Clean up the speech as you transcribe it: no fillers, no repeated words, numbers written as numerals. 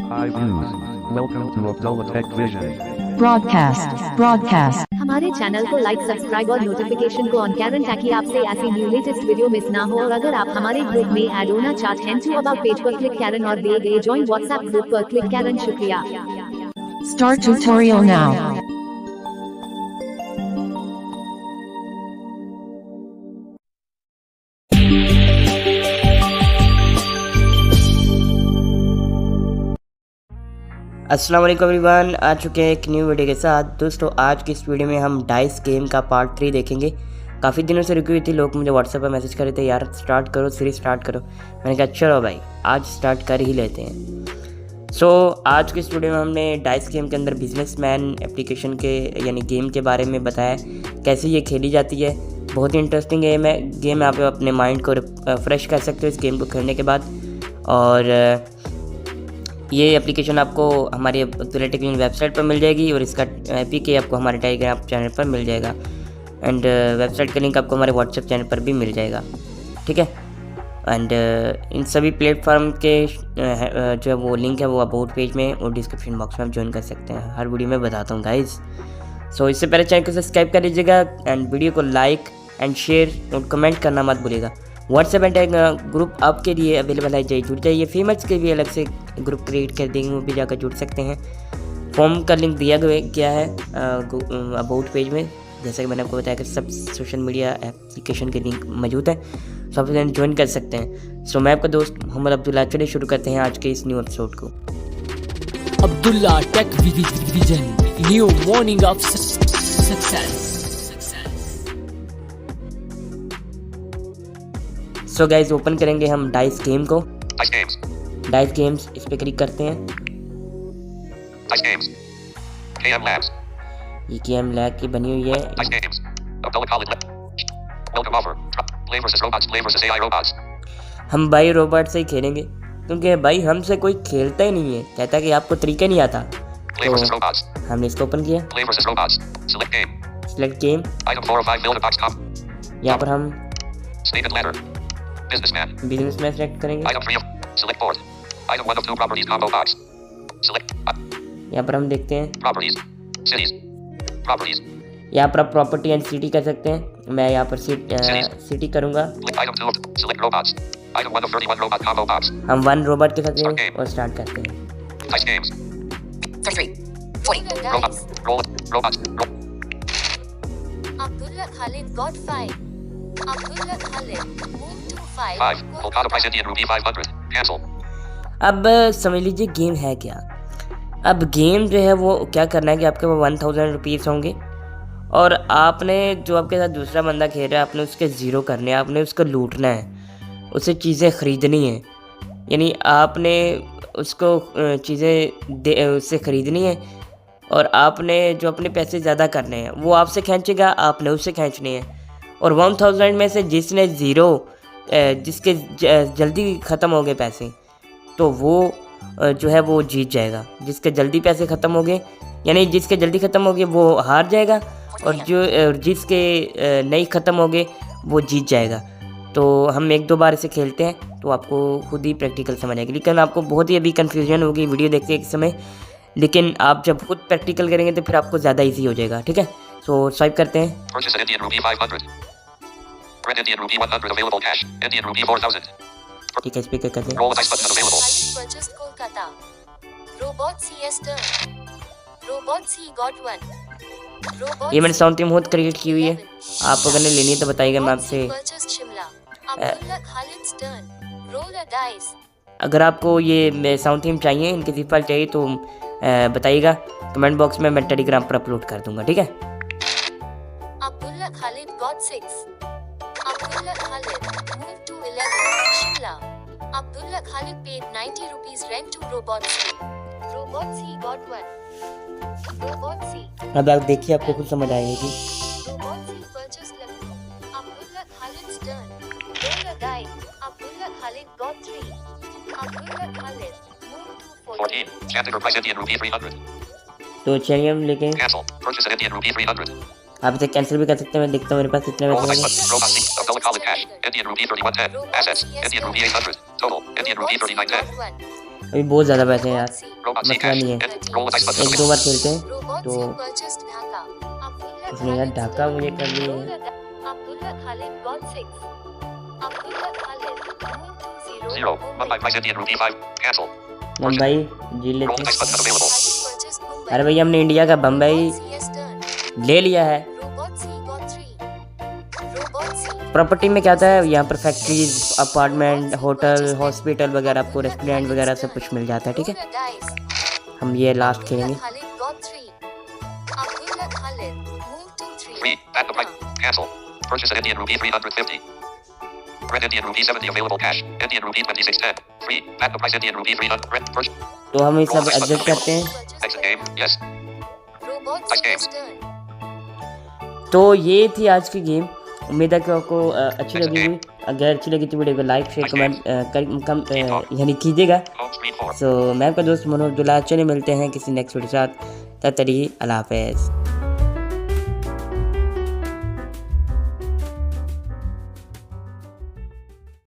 Hi views. Welcome to Abdullah Tech Vision. broadcast. हमारे channel को like, subscribe और notification को ऑन करें ताकि आपसे ऐसी न्यू लेटेस्ट वीडियो मिस ना हो। और अगर आप हमारे ग्रुप में ऐड होना चाहते हैं तो अबाउट पेज पर क्लिक करें और दिए गए ज्वाइन व्हाट्सएप ग्रुप पर क्लिक करें। शुक्रिया। Start tutorial now. अस्सलाम वालेकुम एवरीवन, आ चुके हैं एक न्यू वीडियो के साथ। दोस्तों आज की इस वीडियो में हम डाइस गेम का पार्ट 3 देखेंगे। काफ़ी दिनों से रुकी हुई थी, लोग मुझे व्हाट्सएप पर मैसेज कर रहे थे यार स्टार्ट करो, सीरीज स्टार्ट करो। मैंने कहा चलो भाई आज स्टार्ट कर ही लेते हैं। सो आज की इस वीडियो में हमने डाइस गेम के अंदर बिजनेसमैन एप्लीकेशन के यानी गेम के बारे में बताया, कैसे ये खेली जाती है। बहुत ही इंटरेस्टिंग गेम है। आप अपने माइंड को फ्रेश कर सकते हो इस गेम को खेलने के बाद। और ये एप्लीकेशन आपको हमारी अब्दुल्ला टेक विजन वेबसाइट पर मिल जाएगी और इसका APK आपको हमारे टेलीग्राम चैनल पर मिल जाएगा। एंड वेबसाइट का लिंक आपको हमारे व्हाट्सएप चैनल पर भी मिल जाएगा, ठीक है। एंड इन सभी प्लेटफॉर्म के जो है वो लिंक है वो अबाउट पेज में और डिस्क्रिप्शन बॉक्स में आप ज्वाइन कर सकते हैं। हर वीडियो में बताता हूँ गाइज। सो इससे पहले चैनल को सब्सक्राइब कर लीजिएगा एंड वीडियो को लाइक एंड शेयर और कमेंट करना मत भूलिएगा। व्हाट्सएप एंड ग्रुप आपके लिए अवेलेबल है, जुड़ जाइए। फीमेल्स के भी अलग से ग्रुप क्रिएट कर देंगे, वो भी जाकर जुड़ सकते हैं। फॉर्म का लिंक दिया गया है अबाउट पेज में। जैसा कि मैंने आपको बताया कि सब सोशल मीडिया एप्लीकेशन के लिंक मौजूद है, सब ज्वाइन कर सकते हैं। सो मैं आपका दोस्त मोहम्मद अब्दुल्ला, चलिए शुरू करते हैं आज के इस न्यू एपिसोड को। Abdullah Tech Vision, new morning of success. So guys open करेंगे हम डाइस गेम को। Dice Games. डाइस गेम्स इस पे क्लिक करते हैं। Dice Games. KM Labs. ये KM लैब की बनी हुई है। Dice Games. Abdullah Khalid. Welcome offer. Play versus robots. Play versus AI robots. हम भाई रोबोट से ही खेलेंगे क्योंकि भाई हमसे कोई खेलता ही नहीं है, कहता है कि आपको तरीका नहीं आता। Play versus robots. हमने इसको ओपन किया। Play versus robots. Select game. Select game. Item 4 of 5 build a box top. यहाँ पर हम Stated ladder. Businessman. बिजनेस में सेलेक्ट करेंगे। Item 3 of. Select board. Item 1 of 2 properties combo box. Select. यहाँ पर हम देखते हैं, Properties. Cities. Properties. यहाँ पर आप प्रॉपर्टी एंड सिटी कर सकते हैं। मैं यहाँ पर सिटी करूँगा। Item 2 of. Select robots. Item 1 of 31 robot combo box. हम 1 रोबोट के साथ हैं और स्टार्ट करते हैं। Dice Games. 33, 40. Robot. Roll. Robots. Roll. Abdullah Khalid got 5. Abdullah Khalid moved to 5. 5. Kolkata price Indian rupee 500. Cancel. अब समझ लीजिए गेम है क्या। अब गेम जो है वो क्या करना है कि आपके पास 1000 रुपीज़ होंगे और आपने जो आपके साथ दूसरा बंदा खेल रहा है आपने उसके ज़ीरो करने हैं, आपने उसको लूटना है, उससे चीज़ें ख़रीदनी है। यानी आपने उसको चीज़ें उससे ख़रीदनी है और आपने जो अपने पैसे ज़्यादा करने हैं वो आपसे खींचेगा, आपने उससे खींचने हैं। और 1000 में से जिसने ज़ीरो जिसके जल्दी ख़त्म हो गए पैसे तो वो जो है वो जीत जाएगा। जिसके जल्दी पैसे ख़त्म हो गए यानी जिसके जल्दी ख़त्म हो गए वो हार जाएगा और जिसके नहीं ख़त्म हो गए वो जीत जाएगा। तो हम 1-2 बार इसे खेलते हैं तो आपको खुद ही प्रैक्टिकल समझ आएगी। लेकिन आपको बहुत ही अभी कन्फ्यूजन होगी वीडियो देखते एक समय, लेकिन आप जब खुद प्रैक्टिकल करेंगे तो फिर आपको ज़्यादा ईजी हो जाएगा, ठीक है। सो स्वाइप करते हैं। Purchase an Indian rupee 500. Red Indian rupee 100 available cash. Indian rupee 4000. ठीक है, इस पर क्या करते हैं। Roll the dice button available. Khalid purchased Kolkata. Robot CS turn. Robot C got 1. Robot ये मैंने साउंड टीम खुद क्रिएट की हुई है, आप अगर नहीं लेनी है तो बताइएगा मैं आपसे। purchased Shimla. Abdullah Khalid's turn. Roll a dice. अगर आपको ये साउंड थीम चाहिए, इनके ज़िप फाइल चाहिए तो बताइएगा कमेंट बॉक्स में, मैं टेलीग्राम पर अपलोड कर दूंगा, ठीक है। Abdullah Khalid got 6. Abdullah Khalid moved to 11. Shimla. Abdullah Khalid paid 90 rupees rent to Robot C. Robot C got 1. Robot C. अब आप देखिए, आपको कुछ समझ आएगी। Robot C purchased Lucknow. Abdullah Khalid's turn. Roll a dice. Abdullah Khalid got 3. Abdullah Khalid moved to 14. Chandigarh price Indian rupee 300. तो चलिए हम लेके Cancel. Purchase an Indian rupee 300. आप इसे कैंसिल भी कर सकते हैं। मैं देखता हूँ मेरे पास कितने Roll the पैसे dice हैं। button. Robot C. Abdullah Khalid cash. Indian rupee 3110. Assets. Indian rupee 800. Total. Indian rupee 3910. अभी बहुत ज़्यादा पैसे हैं यार। Robot Z मसला cash. नहीं है, And roll the dice button. एक दो बार खेलते हैं। Robot तो Z purchased Dhaka. Abdullah इसने यार Khalid ढाका मुझे कर लिए है। Abdullah Khalid got 6. Abdullah Khalid moved to 0. 0. Mumbai Price Indian Rupee 5. Cancel. Mumbai ji Roll लेते the dice button available. Khalid purchased Mumbai. अरे भैया हमने इंडिया का Bombay Robot C has turned. ले लिया है। Robot C got 3. Robot C. Property में क्या होता है, यहाँ पर फैक्ट्रीज, अपार्टमेंट, होटल, हॉस्पिटल वगैरह, आपको रेस्टोरेंट वगैरह सब कुछ मिल जाता है। ठीक है, Roll a dice. हम ये लास्ट खेलेंगे। Abdullah Khalid got 3. Abdullah Khalid moved to 3. 3. At the price. Cancel. Purchase an Indian Rupee 350. Red Indian Rupee 70 available cash. Indian Rupee 2610. 3. At the price Indian Rupee 300. Red. Purchase. तो हम ये सब adjust करते हैं। Exit game. Yes. Robot Nice C game. has turned. तो ये थी आज की गेम। उम्मीद है कि आपको अच्छी लगी होगी। अगर अच्छी लगी तो वीडियो को लाइक शेयर कमेंट यानी कीजिएगा। Home screen 4. सो मैं आपका दोस्त मनोज अब्दुल्ला, चलिए मिलते हैं किसी नेक्स्ट वीडियो के साथ। तब तक के लिए अल्लाह हाफ़िज़।